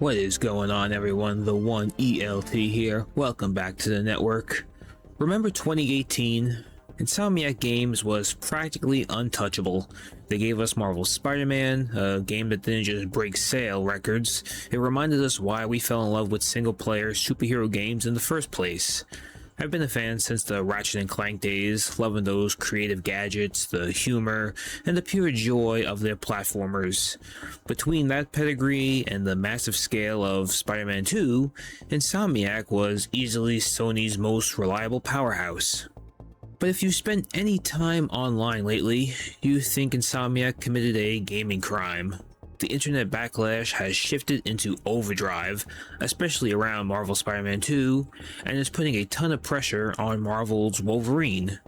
What is going on, everyone? The one ELT here. Welcome back to the network. Remember 2018? Insomniac Games was practically untouchable. They gave us Marvel's Spider-Man, a game that didn't just break sale records. It reminded us why we fell in love with single-player superhero games in the first place. I've been a fan since the Ratchet & Clank days, loving those creative gadgets, the humor, and the pure joy of their platformers. Between that pedigree and the massive scale of Spider-Man 2, Insomniac was easily Sony's most reliable powerhouse. But if you spent any time online lately, you think Insomniac committed a gaming crime. The internet backlash has shifted into overdrive, especially around Marvel Spider-Man 2, and is putting a ton of pressure on Marvel's Wolverine.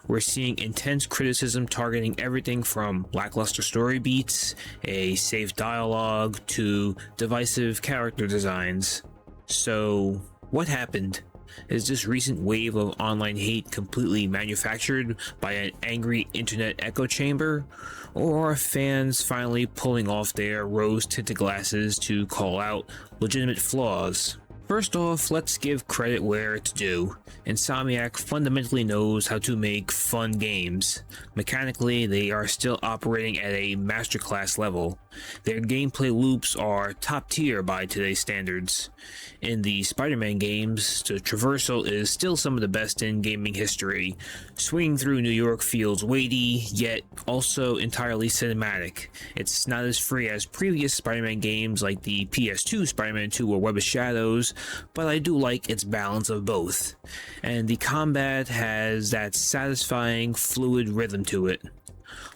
We're seeing intense criticism targeting everything from lackluster story beats, a safe dialogue, to divisive character designs. So, what happened? Is this recent wave of online hate completely manufactured by an angry internet echo chamber? Or are fans finally pulling off their rose-tinted glasses to call out legitimate flaws? First off, let's give credit where it's due. Insomniac fundamentally knows how to make fun games. Mechanically, they are still operating at a masterclass level. Their gameplay loops are top tier by today's standards. In the Spider-Man games, the traversal is still some of the best in gaming history. Swinging through New York feels weighty, yet also entirely cinematic. It's not as free as previous Spider-Man games like the PS2 Spider-Man 2 or Web of Shadows, but I do like its balance of both. And the combat has that satisfying, fluid rhythm to it.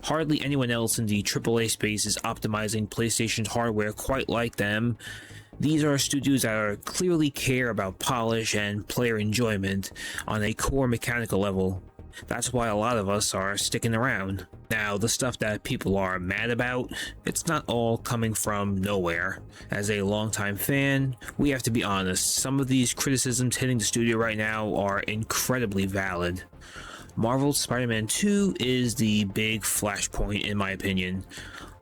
Hardly anyone else in the AAA space is optimizing PlayStation's hardware quite like them. These are studios that clearly care about polish and player enjoyment on a core mechanical level. That's why a lot of us are sticking around. Now, the stuff that people are mad about, it's not all coming from nowhere. As a longtime fan, we have to be honest, some of these criticisms hitting the studio right now are incredibly valid. Marvel's Spider-Man 2 is the big flashpoint in my opinion.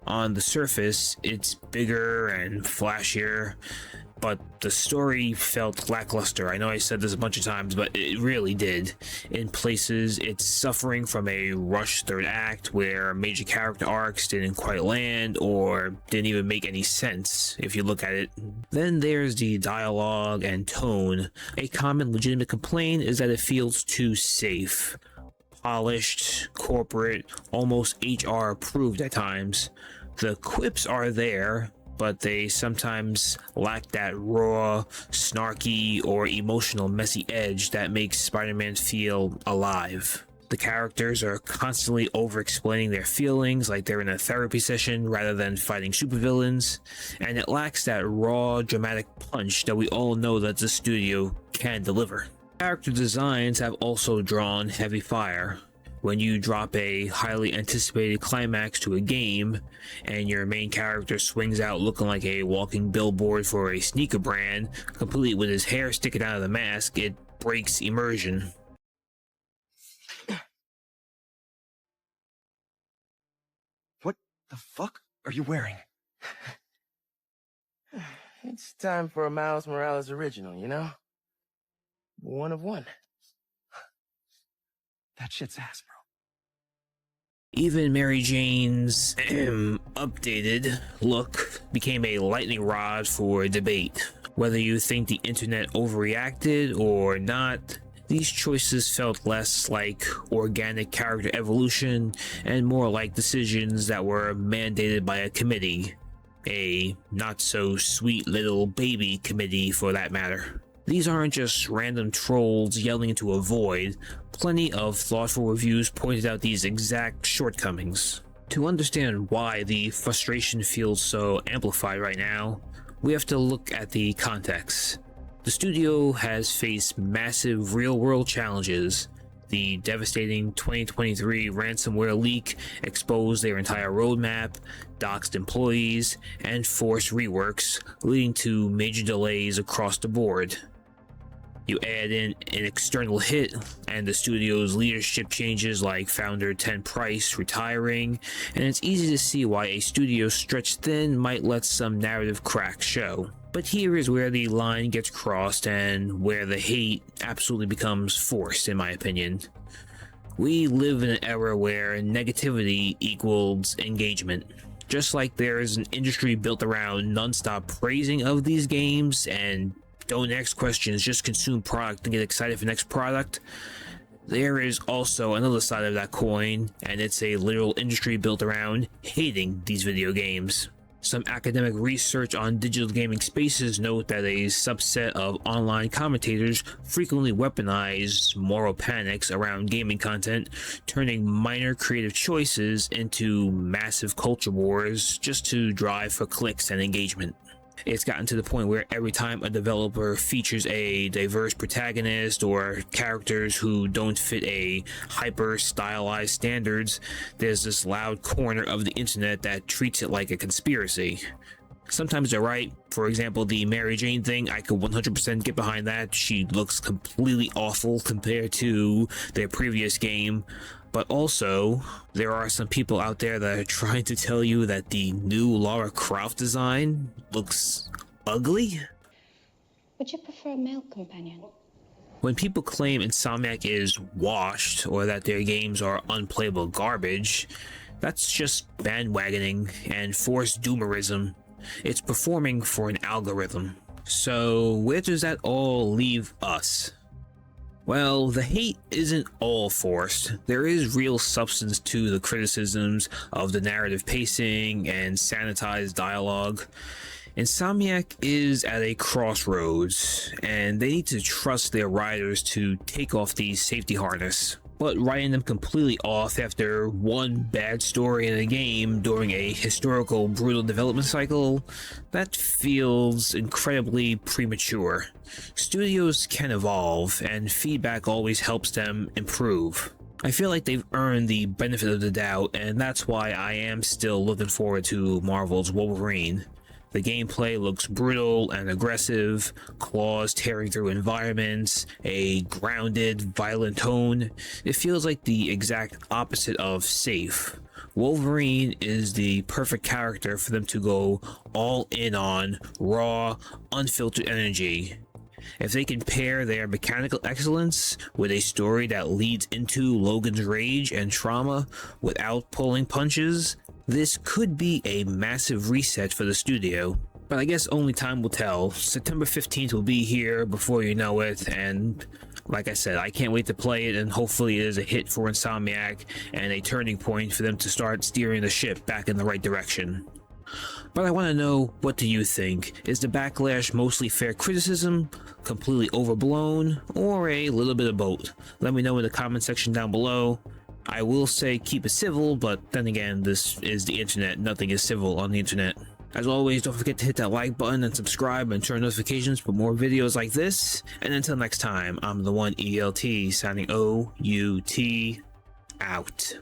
On the surface, it's bigger and flashier, but the story felt lackluster. I know I said this a bunch of times, but it really did. In places, it's suffering from a rushed third act where major character arcs didn't quite land or didn't even make any sense if you look at it. Then there's the dialogue and tone. A common legitimate complaint is that it feels too safe. Polished, corporate, almost HR approved at times. The quips are there, but they sometimes lack that raw, snarky, or emotional messy edge that makes Spider-Man feel alive. The characters are constantly over-explaining their feelings like they're in a therapy session rather than fighting supervillains, and it lacks that raw, dramatic punch that we all know that the studio can deliver. Character designs have also drawn heavy fire. When you drop a highly anticipated climax to a game, and your main character swings out looking like a walking billboard for a sneaker brand, complete with his hair sticking out of the mask, it breaks immersion. What the fuck are you wearing? It's time for a Miles Morales original, you know? One of one. That shit's ass, bro. Even Mary Jane's updated look became a lightning rod for debate. Whether you think the internet overreacted or not, these choices felt less like organic character evolution and more like decisions that were mandated by a committee. A not-so-sweet little baby committee, for that matter. These aren't just random trolls yelling into a void. Plenty of thoughtful reviews pointed out these exact shortcomings. To understand why the frustration feels so amplified right now, we have to look at the context. The studio has faced massive real-world challenges. The devastating 2023 ransomware leak exposed their entire roadmap, doxed employees, and forced reworks, leading to major delays across the board. You add in an external hit and the studio's leadership changes like founder Ten Price retiring, and it's easy to see why a studio stretched thin might let some narrative cracks show. But here is where the line gets crossed and where the hate absolutely becomes forced, in my opinion. We live in an era where negativity equals engagement. Just like there is an industry built around non-stop praising of these games and don't ask questions, just consume product and get excited for next product, there is also another side of that coin, and it's a literal industry built around hating these video games. Some academic research on digital gaming spaces note that a subset of online commentators frequently weaponize moral panics around gaming content, turning minor creative choices into massive culture wars just to drive for clicks and engagement. It's gotten to the point where every time a developer features a diverse protagonist or characters who don't fit a hyper stylized standards, there's this loud corner of the internet that treats it like a conspiracy. Sometimes they're right. For example, the Mary Jane thing, I could 100% get behind that. She looks completely awful compared to their previous game. But also, there are some people out there that are trying to tell you that the new Lara Croft design looks ugly. Would you prefer a male companion? When people claim Insomniac is washed or that their games are unplayable garbage, that's just bandwagoning and forced doomerism. It's performing for an algorithm. So where does that all leave us? Well, the hate isn't all forced. There is real substance to the criticisms of the narrative pacing and sanitized dialogue. Insomniac is at a crossroads, and they need to trust their writers to take off the safety harness. But writing them completely off after one bad story in a game during a historical brutal development cycle, that feels incredibly premature. Studios can evolve, and feedback always helps them improve. I feel like they've earned the benefit of the doubt, and that's why I am still looking forward to Marvel's Wolverine. The gameplay looks brutal and aggressive, claws tearing through environments, a grounded, violent tone. It feels like the exact opposite of safe. Wolverine is the perfect character for them to go all in on, raw, unfiltered energy. If they can pair their mechanical excellence with a story that leads into Logan's rage and trauma without pulling punches, this could be a massive reset for the studio. But I guess only time will tell. September 15th will be here before you know it, and like I said, I can't wait to play it, and hopefully it is a hit for Insomniac and a turning point for them to start steering the ship back in the right direction. But I want to know, what do you think? Is the backlash mostly fair criticism, completely overblown, or a little bit of both? Let me know in the comment section down below. I will say keep it civil, but then again, this is the internet. Nothing is civil on the internet. As always, don't forget to hit that like button and subscribe and turn notifications for more videos like this. And until next time, I'm the one ELT signing OUT out.